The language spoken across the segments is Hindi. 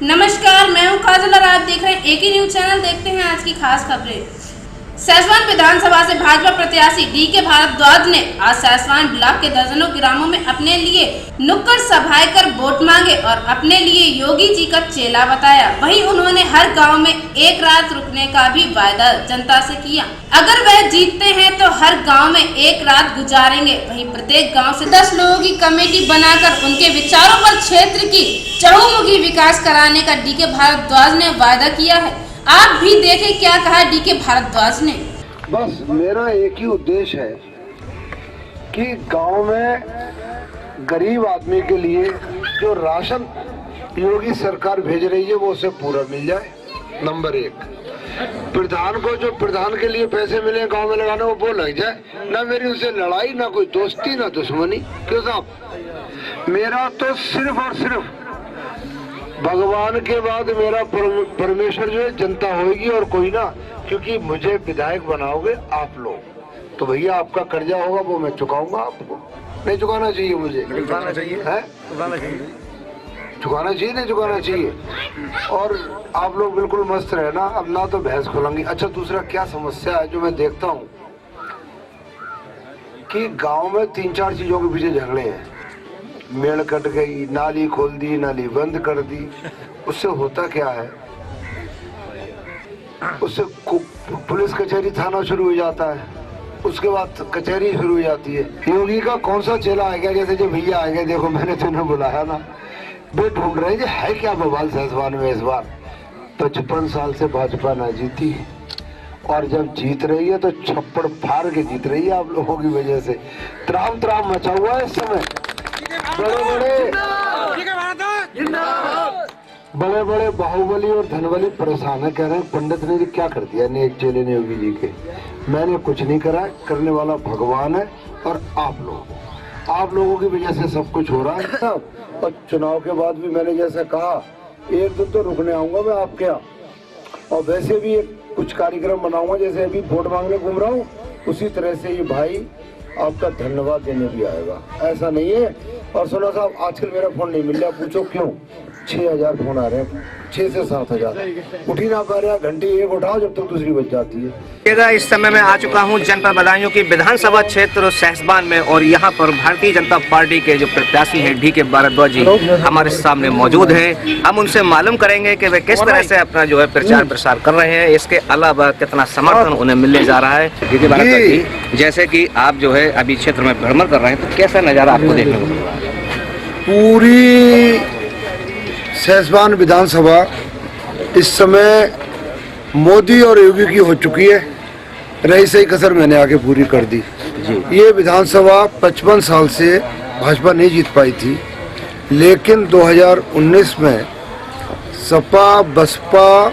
नमस्कार, मैं हूं काजल और आप देख रहे हैं एके न्यूज चैनल। देखते हैं आज की खास खबरें। सहसवान विधानसभा से भाजपा प्रत्याशी डीके भारद्वाज ने आज सहसवान ब्लॉक के दर्जनों ग्रामों में अपने लिए नुक्कड़ सभाएं कर वोट मांगे और अपने लिए योगी जी का चेला बताया। वहीं उन्होंने हर गांव में एक रात रुकने का भी वायदा जनता से किया। अगर वह जीतते हैं तो हर गांव में एक रात गुजारेंगे। वहीं प्रत्येक गांव से 10 लोगों की कमेटी बनाकर उनके विचारों पर क्षेत्र की चहुमुखी विकास कराने का डीके भारद्वाज ने वायदा किया है। आप भी देखें क्या कहा डीके भारद्वाज ने। बस मेरा एक ही उद्देश्य है कि गांव में गरीब आदमी के लिए जो राशन योगी सरकार भेज रही है वो उसे पूरा मिल जाए। नंबर 1, प्रधान को जो प्रधान के लिए पैसे मिले गांव में लगाने वो लग जाए। ना मेरी उनसे लड़ाई, ना कोई दोस्ती, ना दुश्मनी। क्यों साहब, मेरा तो सिर्फ और सिर्फ भगवान के बाद मेरा परमेश्वर जो है जनता होगी और कोई ना। क्योंकि मुझे विधायक बनाओगे आप लोग तो भैया आपका कर्जा होगा वो मैं चुकाऊंगा। आपको नहीं चुकाना चाहिए, मुझे चुकाना चाहिए है, चुकाना चाहिए, नहीं चुकाना चाहिए। और आप लोग बिल्कुल मस्त रहना, अब ना तो भैंस खोलेंगी। अच्छा, दूसरा क्या समस्या है जो मैं देखता हूँ कि गांव में 3-4 चीजों के पीछे झगड़े हैं। मेड़ कट गई, नाली खोल दी, नाली बंद कर दी। उससे होता क्या है, उससे पुलिस कचहरी थाना शुरू हो जाता है, उसके बाद कचहरी शुरू हो जाती है। योगी का कौन सा चेला आएगा? जैसे जो भैया आएंगे, देखो मैंने तुम्हें बुलाया ना, वे ढूंढ रहे हैं है क्या बवाल सहसवान में। इस बार 55 साल से भाजपा ना जीती और जब जीत रही है तो छप्पड़ फाड़ के जीत रही है आप लोगों की वजह से। त्राम त्राम मचा हुआ है इस समय। बड़े बड़े बाहुबली और धनबली परेशान है, कह रहे हैं पंडित ने क्या कर दिया नेक चेले ने योगी जी के। मैंने कुछ नहीं करा, करने वाला भगवान है और आप लोगों की वजह से सब कुछ हो रहा है। और चुनाव के बाद भी मैंने जैसे कहा एक दिन तो रुकने आऊंगा मैं आपके यहाँ, और वैसे भी कुछ कार्यक्रम बनाऊंगा। जैसे अभी वोट मांगने घूम रहा हूँ उसी तरह से ये भाई आपका धन्यवाद देने भी आएगा, ऐसा नहीं है। और सुनो साहब, आजकल मेरा फोन नहीं मिल रहा, पूछो क्यों? 6000 फोन आ रहे हैं, 6 से 7000। उठ ही ना पा रहा, घंटी एक उठाओ जब तक दूसरी बज जाती है। इस समय मैं आ चुका हूं जनपद बदायूं की विधानसभा क्षेत्र सहसवान में और यहां पर भारतीय जनता पार्टी के जो प्रत्याशी हैं डीके भारद्वाज जी हमारे सामने मौजूद हैं। हम उनसे मालूम करेंगे कि वे किस तरह से अपना जो है प्रचार प्रसार कर रहे हैं, इसके अलावा कितना समर्थन उन्हें मिलने जा रहा है। डीके भारद्वाज जी, जैसे की आप जो है अभी क्षेत्र में भ्रमण कर रहे हैं तो कैसा नजारा आपको देखने को मिल रहा है? पूरी सहसवान विधानसभा इस समय मोदी और योगी की हो चुकी है। रही सही कसर मैंने आगे पूरी कर दी। ये विधानसभा 55 साल से भाजपा नहीं जीत पाई थी, लेकिन 2019 में सपा बसपा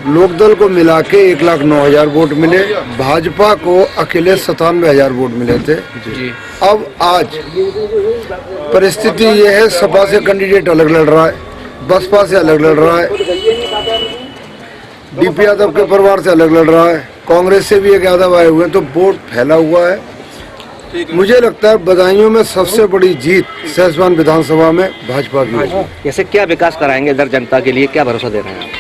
लोकदल को मिला के 1,09,000 वोट मिले, भाजपा को अकेले 97,000 वोट मिले थे। अब आज परिस्थिति ये है, सपा से कैंडिडेट अलग लड़ रहा है, बसपा से अलग लड़ रहा है, डीपी यादव के परिवार से अलग लड़ रहा है, कांग्रेस से भी एक यादव आए हुए हैं, तो वोट फैला हुआ है। मुझे लगता है बदायूं में सबसे बड़ी जीत सहसवान विधानसभा में भाजपा की है। कैसे क्या विकास कराएंगे इधर जनता के लिए, क्या भरोसा दे रहे हैं?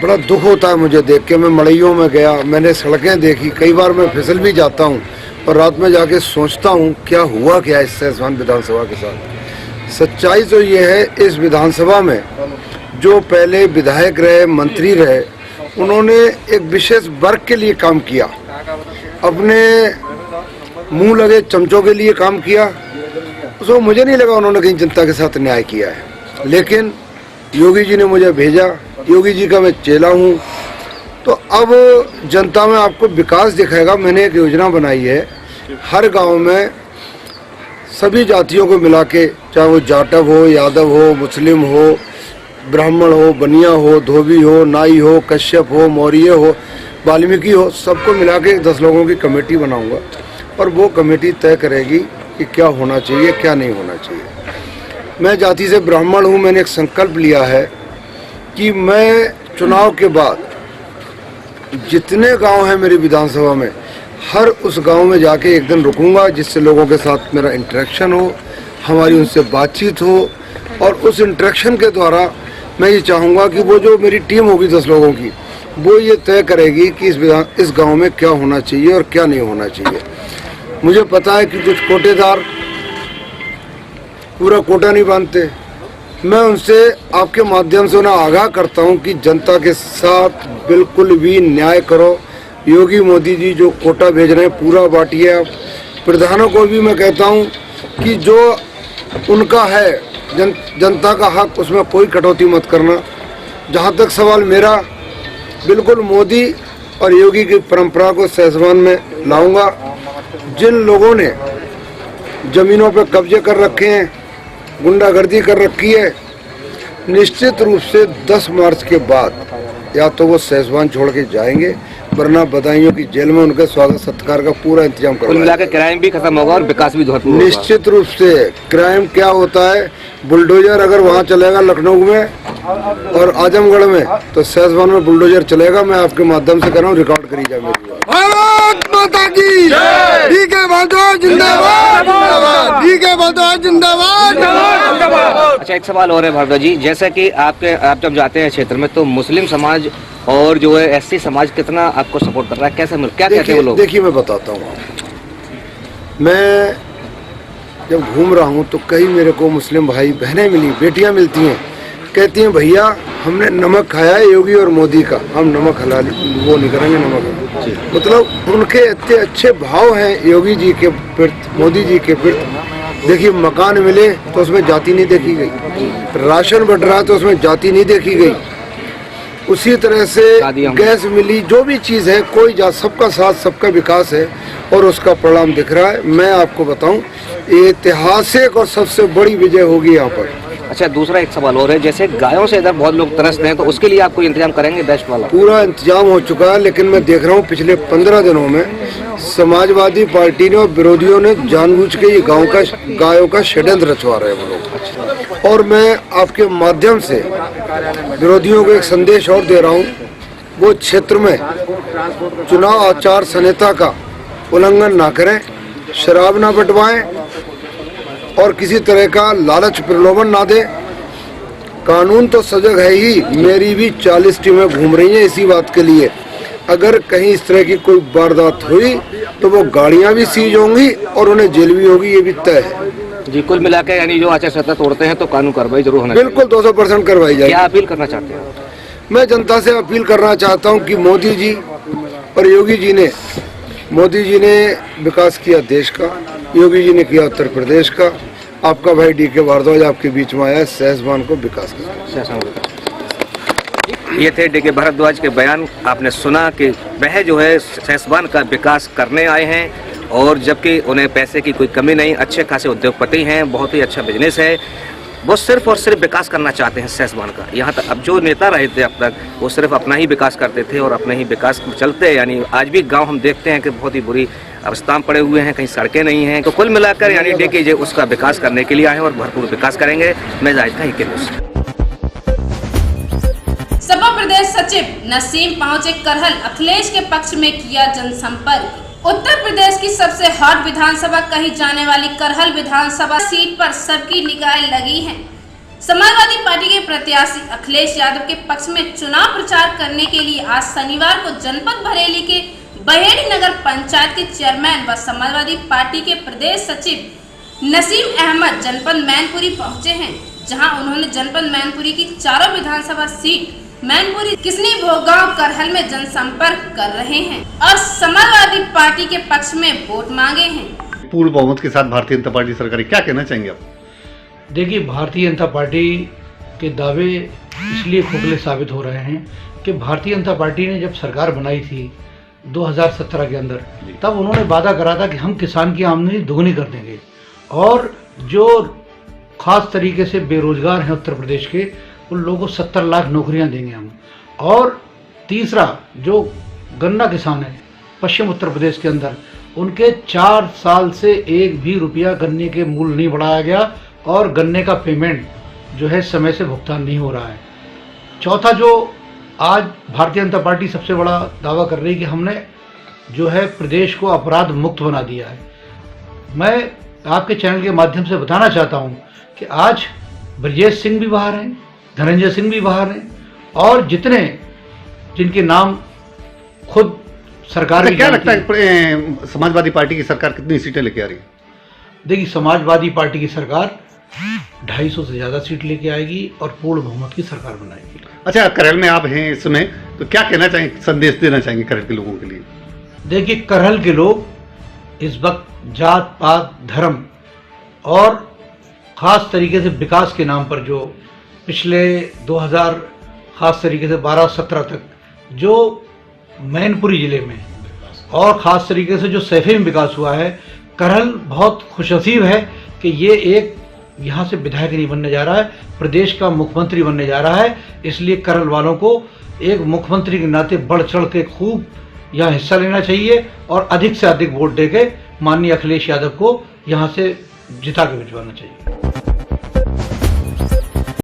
बड़ा दुख होता है मुझे देख के। मैं मड़इयों में गया, मैंने सड़कें देखी, कई बार मैं फिसल भी जाता हूँ और रात में जाके सोचता हूँ क्या हुआ क्या इस सहसवान विधानसभा के साथ। सच्चाई तो ये है, इस विधानसभा में जो पहले विधायक रहे, मंत्री रहे, उन्होंने एक विशेष वर्ग के लिए काम किया, अपने मुंह लगे चमचों के लिए काम किया। तो मुझे नहीं लगा उन्होंने कहीं जनता के साथ न्याय किया है। लेकिन योगी जी ने मुझे भेजा, योगी जी का मैं चेला हूँ, तो अब जनता में आपको विकास दिखाएगा। मैंने एक योजना बनाई है, हर गांव में सभी जातियों को मिला के, चाहे वो जाटव हो, यादव हो, मुस्लिम हो, ब्राह्मण हो, बनिया हो, धोबी हो, नाई हो, कश्यप हो, मौर्य हो, वाल्मीकि हो, सबको मिला के 10 लोगों की कमेटी बनाऊंगा और वो कमेटी तय करेगी कि क्या होना चाहिए, क्या नहीं होना चाहिए। मैं जाति से ब्राह्मण हूँ, मैंने एक संकल्प लिया है कि मैं चुनाव के बाद जितने गांव हैं मेरी विधानसभा में, हर उस गांव में जाके एक दिन रुकूंगा, जिससे लोगों के साथ मेरा इंटरेक्शन हो, हमारी उनसे बातचीत हो और उस इंटरेक्शन के द्वारा मैं ये चाहूँगा कि वो जो मेरी टीम होगी 10 लोगों की, वो ये तय करेगी कि इस गांव में क्या होना चाहिए और क्या नहीं होना चाहिए। मुझे पता है कि कुछ कोटेदार पूरा कोटा नहीं बांधते। मैं उनसे आपके माध्यम से उन्हें आगाह करता हूं कि जनता के साथ बिल्कुल भी न्याय करो। योगी मोदी जी जो कोटा भेज रहे हैं पूरा बांटिए। आप प्रधानों को भी मैं कहता हूं कि जो उनका है जनता का हक, उसमें कोई कटौती मत करना। जहां तक सवाल मेरा, बिल्कुल मोदी और योगी की परंपरा को सहसवान में लाऊंगा। जिन लोगों ने जमीनों पर कब्जे कर रखे हैं, गुंडागर्दी कर रखी है, निश्चित रूप से 10 मार्च के बाद या तो वो सहसवान छोड़ के जाएंगे, वरना बदायूं की जेल में उनके स्वागत सत्कार का पूरा इंतजाम कुल मिलाकर क्राइम भी खत्म होगा और विकास भी भरपूर होगा। निश्चित रूप से क्राइम क्या होता है, बुलडोजर अगर वहाँ चलेगा लखनऊ में और आजमगढ़ में, तो सहसवान में बुलडोजर चलेगा। मैं आपके माध्यम से कह रहा हूँ, रिकॉर्ड करी जाए मेरी बात। भारत माता की ठीक है, भाजपा जिंदाबाद, ठीक है, भाजपा जिंदाबाद। अच्छा, एक सवाल और है भारद्वाज जी, जैसे कि आप जब जाते हैं क्षेत्र में तो मुस्लिम समाज और जो है एससी समाज कितना आपको सपोर्ट कर रहा है, कैसे क्या कहते हैं वो लोग? देखिए मैं बताता हूँ, मैं जब घूम रहा हूँ तो कई मेरे को मुस्लिम भाई बहनें मिली, बेटियाँ मिलती हैं, कहती हैं भैया हमने नमक खाया है योगी और मोदी का, हम नमक हलाल वो नहीं करेंगे नमक। मतलब उनके इतने अच्छे भाव हैं योगी जी के प्रति, मोदी जी के प्रति। देखिए मकान मिले तो उसमें जाति नहीं देखी गई, राशन बढ़ रहा है तो उसमें जाति नहीं देखी गई, उसी तरह से गैस मिली, जो भी चीज़ है कोई जात, सबका साथ सबका विकास है और उसका परिणाम दिख रहा है। मैं आपको बताऊं, ऐतिहासिक और सबसे बड़ी विजय होगी यहाँ पर। अच्छा, दूसरा एक सवाल और है, जैसे गायों से इधर बहुत लोग तरसते हैं तो उसके लिए आप कोई इंतजाम करेंगे? बेस्ट वाला पूरा इंतजाम हो चुका है, लेकिन मैं देख रहा हूँ पिछले 15 दिनों में समाजवादी पार्टी ने और विरोधियों ने जानबूझ के ये गायों का षड्यंत्र रचवा रहे हैं वो लोग। और मैं आपके माध्यम से विरोधियों को एक संदेश और दे रहा हूँ, वो क्षेत्र में चुनाव आचार संहिता का उल्लंघन ना करें, शराब ना बंटवाएं और किसी तरह का लालच प्रलोभन ना दे। कानून तो सजग है ही, मेरी भी 40 टीमें घूम रही हैं इसी बात के लिए। अगर कहीं इस तरह की कोई वारदात हुई तो वो गाड़ियां भी सीज होंगी और उन्हें जेल भी होगी, ये भी तय है जी। कुल मिलाकर यानी जो आचार संहिता तोड़ते हैं तो कानून कार्रवाई जरूर होना बिल्कुल 200% करवाई जाएगी। क्या अपील करना चाहते हैं? मैं जनता से अपील करना चाहता हूं कि मोदी जी और योगी जी ने, मोदी जी ने विकास किया देश का, योगी जी ने किया उत्तर प्रदेश का, आपका भाई DK भारद्वाज आपके बीच में आया सहसवान को विकास का। ये थे DK भारद्वाज के बयान। आपने सुना कि वह जो है सहसवान का विकास करने आए हैं और जबकि उन्हें पैसे की कोई कमी नहीं, अच्छे खासे उद्योगपति हैं, बहुत ही अच्छा बिजनेस है, वो सिर्फ और सिर्फ विकास करना चाहते हैं सहसवान का। यहाँ तक अब जो नेता रहे थे अब तक वो सिर्फ अपना ही विकास करते थे और अपने ही विकास में चलते, यानी आज भी गांव हम देखते हैं कि बहुत ही बुरी अवस्था में पड़े हुए हैं, कहीं सड़कें नहीं हैं। तो कुल मिलाकर यानी DK जी उसका विकास करने के लिए आए हैं और भरपूर विकास करेंगे। मैं जाहिद खां के न्यूज़। सपा प्रदेश सचिव नसीम पहुंचे करहल, अखिलेश के पक्ष में किया जनसंपर्क। उत्तर प्रदेश की सबसे हॉट विधानसभा कही जाने वाली करहल विधानसभा सीट पर सबकी निगाहें लगी हैं। समाजवादी पार्टी के प्रत्याशी अखिलेश यादव के पक्ष में चुनाव प्रचार करने के लिए आज शनिवार को जनपद बरेली के बहेड़ी नगर पंचायत के चेयरमैन व समाजवादी पार्टी के प्रदेश सचिव नसीम अहमद जनपद मैनपुरी पहुंचे हैं, जहां उन्होंने जनपद मैनपुरी की चारों विधानसभा सीट मैनपुरी, किसनी, भोगांव, करहल में जनसंपर्क कर रहे हैं और समाजवादी पार्टी के पक्ष में वोट मांगे हैं। पूर्ण बहुमत के साथ भारतीय जनता पार्टी सरकार, क्या कहना चाहेंगे आप? देखिए, भारतीय जनता पार्टी के दावे इसलिए खोखले साबित हो रहे हैं कि भारतीय जनता पार्टी ने जब सरकार बनाई थी 2017 के अंदर, तब उन्होंने वादा करा था कि हम किसान की आमदनी दोगुनी कर देंगे और जो खास तरीके से बेरोजगार हैं उत्तर प्रदेश के, उन लोगों को 70 लाख नौकरियां देंगे हम। और तीसरा, जो गन्ना किसान है पश्चिम उत्तर प्रदेश के अंदर, उनके 4 साल से 1 भी रुपया गन्ने के मूल्य नहीं बढ़ाया गया और गन्ने का पेमेंट जो है समय से भुगतान नहीं हो रहा है। चौथा, जो आज भारतीय जनता पार्टी सबसे बड़ा दावा कर रही है कि हमने जो है प्रदेश को अपराध मुक्त बना दिया है। मैं आपके चैनल के माध्यम से बताना चाहता हूं कि आज ब्रजेश सिंह भी बाहर हैं, धनंजय सिंह भी बाहर हैं, और जिनके नाम खुद सरकार भी क्या जानती लगता है। है समाजवादी पार्टी की सरकार कितनी सीटें लेके आ रही है? देखिए, समाजवादी पार्टी की सरकार 250 से ज़्यादा सीट लेके आएगी और पूर्ण बहुमत की सरकार बनाएगी। अच्छा, करहल में आप हैं इस समय, तो क्या कहना चाहेंगे, संदेश देना चाहेंगे करहल के लोगों के लिए? देखिए, करहल के लोग इस वक्त जात पात धर्म और ख़ास तरीके से विकास के नाम पर जो पिछले 2000 ख़ास तरीके से 12-17 तक जो मैनपुरी ज़िले में और ख़ास तरीके से जो सैफे में विकास हुआ है, करहल बहुत खुशनसीब है कि ये एक यहाँ से विधायक नहीं बनने जा रहा है, प्रदेश का मुख्यमंत्री बनने जा रहा है। इसलिए करहल वालों को एक मुख्यमंत्री के नाते बढ़ चढ़ के खूब यहाँ हिस्सा लेना चाहिए और अधिक से अधिक वोट देके माननीय अखिलेश यादव को यहाँ से जिता के भिजवाना चाहिए।